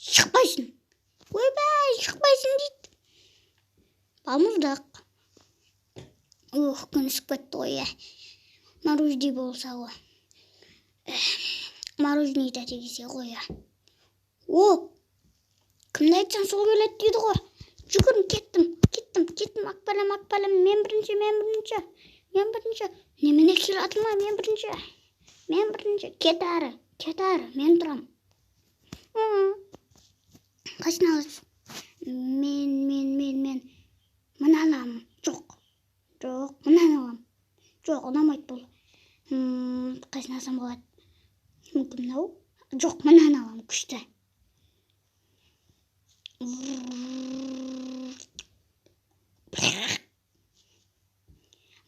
Шықпайсың. Ойбай, шықпайсың дейді. Балмұздақ. Күн ысып кетті ғой, мороженое болса ғой. Мороженое тәте десе ғой, кімді айтсаң сол келеді дейді ғой. Жүгірін, кеттім. Ақбалам, мен бірінші. Немене келеді ма, мен бірінші. Кет ары, мен тұрам. Қайсын аласың? Мен. Мына аламын. Жоқ, мынаны алам. Жоқ, ұнамайды бұл. Қайсын алсам болады? Мүмкін мынау? Жоқ, мынаны алам, күшті.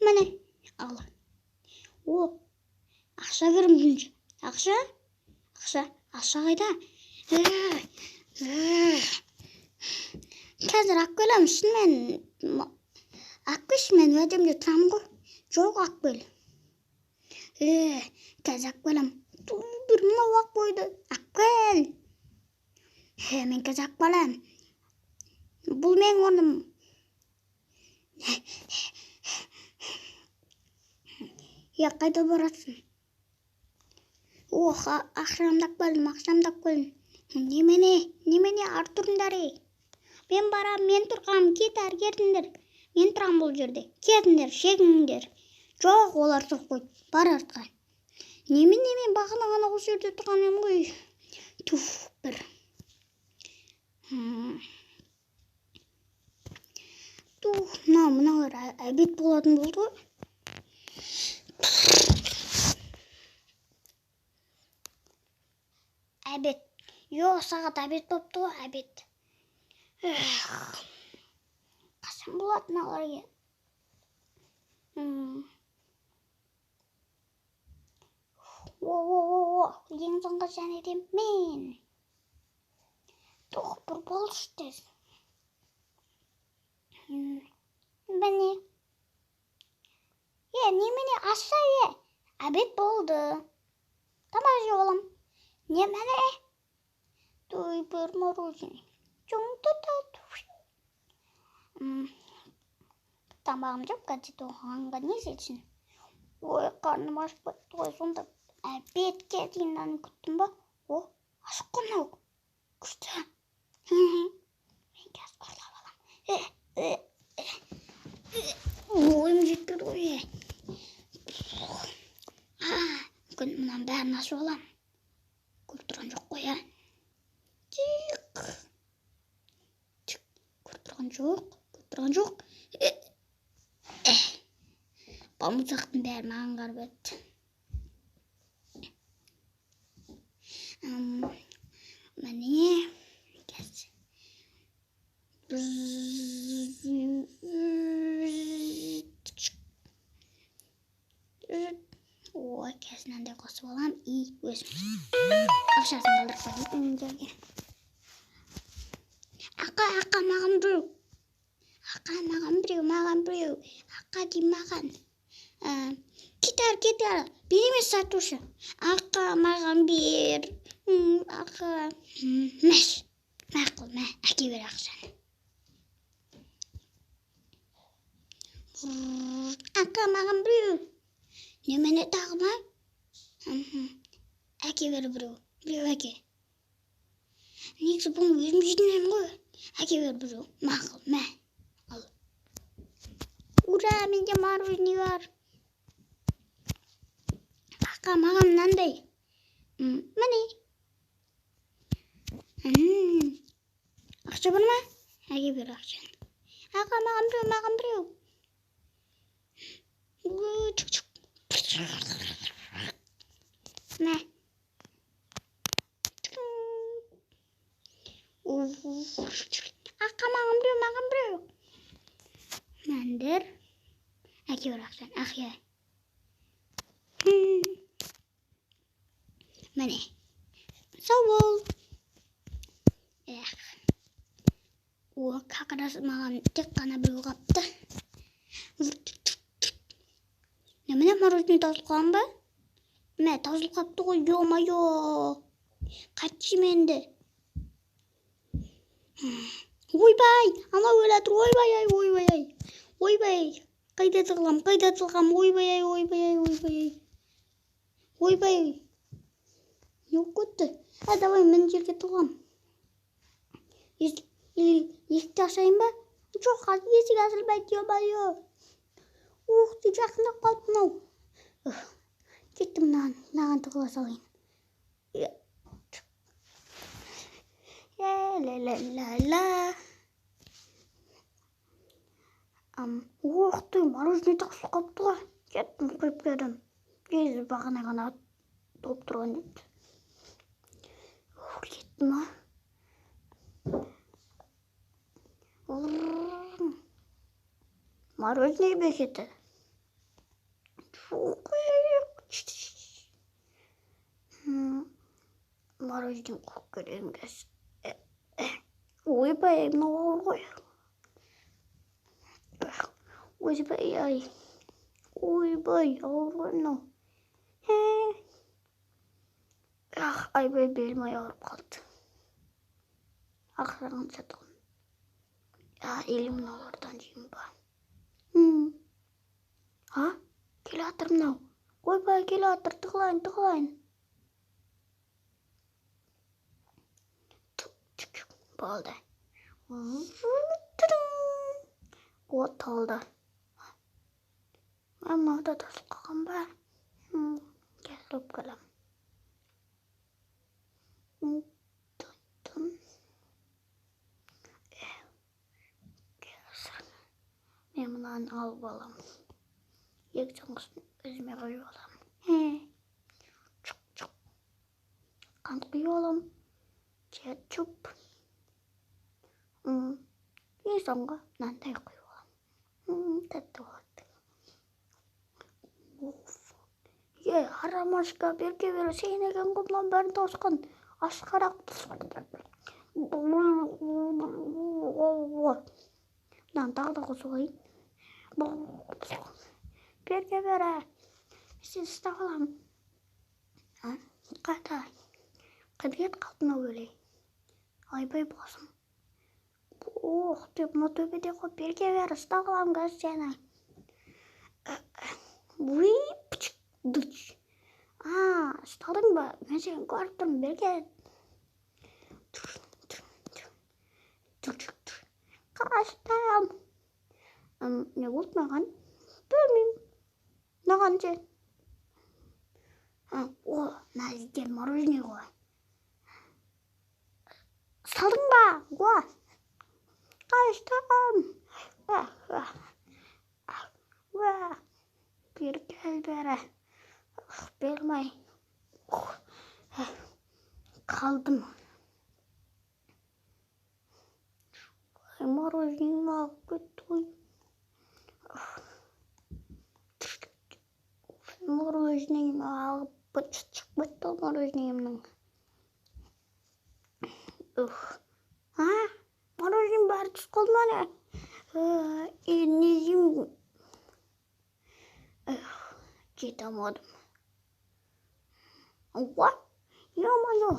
Міне, ал. Ақша берім жүнші. Ақша қайда? Қазір ақбелем, шынымен ақбеш, мен өдемде тұрам ғой. Жоқ ақбел. Қазір ақбелем. Bir мынау ақ бойды. Ақбел. Мен қазір ақбелем. Бұл мен орным. Қайда барасың? Ақшамдап келдім. Немене артурыңдар? Мен барам, мен тұрғам, кетер, кетіңдер. Мен тұрам бұл жерде. Кетіңдер, шегіңдер. Жоқ, олар жоқ қойды. Бар артқа. Немене мен бағана ғана осы жерде тұрған ем ғой. Туф, бір. Мыналар әбет болатын болды ғой. Әбет. Сағат әбет бопты ғой, әбет. Қашан болатын аларға? Ең соңғы және де мен. Бір болшы дес. Міне. Немене аша әбет болды. Тамақ жеп алам. Немене? Бір мороженое. Тамағым жоқ, қазір оғанға не сетсін? Қарным ашып кетті ғой, сонда әбетке дейін күттім ба? Ашық қонау. Күшті. Мен қазір қорлап алам. Ойым жетпеді ғой. Мүмкін мұнан бәрін ашып алам. Көріп тұрған жоқ қой, Көріп тұрған жоқ. Балмұздақтың бәрі маған қарап өтті. Міне, қазір. Қазір мынандай қосып алам. Өзім. Ақшасын қалдырып қойдым жерге. Ақа, маған біреу. Ақа дей маған. Кетер. Бер емес сатушы. Ақа, маған бер. Ақа. Мәш. Мақұл, әке бер ақшаны. Ақа, маған біреу. Немене тағы ма? Әке бер біреу әке. Негізі бұны өзім жинаймын ғой. Әке бер біреу. Мақұл, ал. Ура, менде мороженое бар. Ақа, маған мынандай. Міне. Ақша бар ма? Әке бер ақшаны. Ақа, маған біреу. Мә. Ақа, маған біреу. Мәндір. Әке бір ақшан, ақия. Міне. Сау бол. Қақырасы маған тек қана біреу қапты. Міне мороженое таусылып қалған ба? Міне таусылып қапты ғой, ё-майо. Қайтшы жеменді. Ойбай, анау өләтір, ойбай. Ойбай, қайда тығылам, ойбай. Жоқ көтті. Давай мен жерге тығылам. Есікті ашайын ба? Жоқ, есік ашылмайды, ё-майо. Деп жақындап қалып мынау. Кеттім мынаған тығыла салайын. Ла-ла-ла-ла. Ты мороженое таусылып қалыпты ғой. Кеттім құйып келдім. Езі бағана ғана топ тұрған еді. Кеттім а. Мороженое бекеті. Мороженое қойып көрейін кәз. Ойбай, мынау ауыр ғой. Ойбай, ауыр ғой мынау. Айбай, белім ауырып қалды. Ақырған сатығын. Елім мынаулардан жеймін ба. Келе атыр мынау. Ойбай, келе атыр, тығылайын. Болды. От алды. Мынау тасып қалған ба? Келіп қалам. Мен мынаны алып алам. Екі соңғысын өзіме қойып алам. Қант құйып алам. Кетчуп. Ең соңғы мынандай қойып алам. Тәтті болады. Арамашка берге бере сен екен ғой мынау бәрін тауысқан. Ашқарақ. Мынаны тағы да қосып алайын. Берге бере. Сен ұстап алам. Қайда кет қалды мынау өлей. Айбай басым. Деп мына төбеде қойып берге бері ұстап алам кәз сені. Ұстадың ба? Мен сені көріп тұрмын, берге. Қаштам. Не болды маған? Білмеймін. Маған же. Мына жерде мороженое ғой. Ұстадың ба? Қаштам. Берге бері. Бермей. Қалдым. Мороженое алып кетті ғой. Мороженое алып шығып кетті мороженемнің. Мороженое бәрі түсіп қалды ма не? Не жеймін? Жете алмадым. Ё-майо.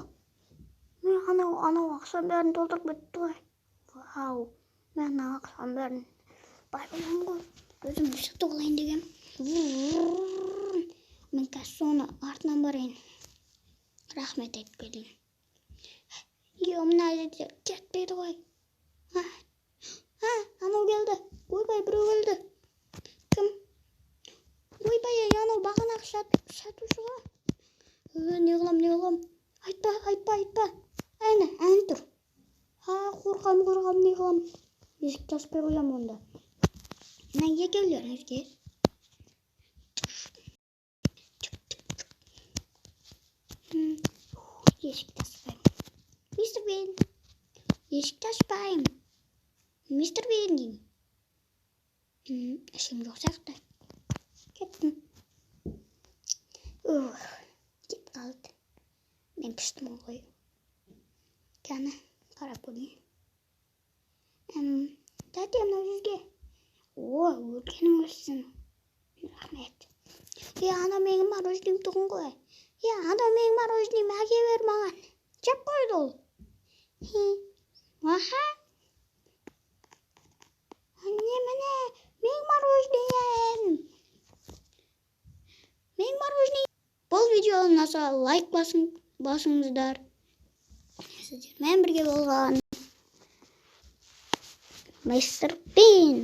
Мен анау ақшам бәрін толтырып кетті ғой. Вау. Мен ақшам бәрін бай болам ғой. Өзім шықты болайын дегем. Мен қазір соны артынан барайын. Рахмет айтып келейін. Мына жерде кетпейді ғой. Анау келді. Ойбай, біреу келді. Кім? Ойбай, анау бағанағы сатушы ғой. Не қылам? Айтпа. Әне тұр. Қорқам, не қылам? Есікті ашпай қоям онда. Неге келдіңізге? Есікті ашпайым. Мистер Бен. Есікті ашпайым. Мистер Бен деймін. Ішім жоқ сияқты. Кеттім. Кет қалды. мен түстім ғой. Кәні қарап көрейін. Тәте мынау жүзге. Өркенің өссін. Рахмет. Ана менің мороженым тұғын ғой. Ана менің мороженым әке бер маған. Жеп қойды ол. Аха. Міне, менің мороженым. Менің мороженым. Бұл видеоны ұнаса лайк басыңыздар. Сіздермен бірге болған Мистер Бин.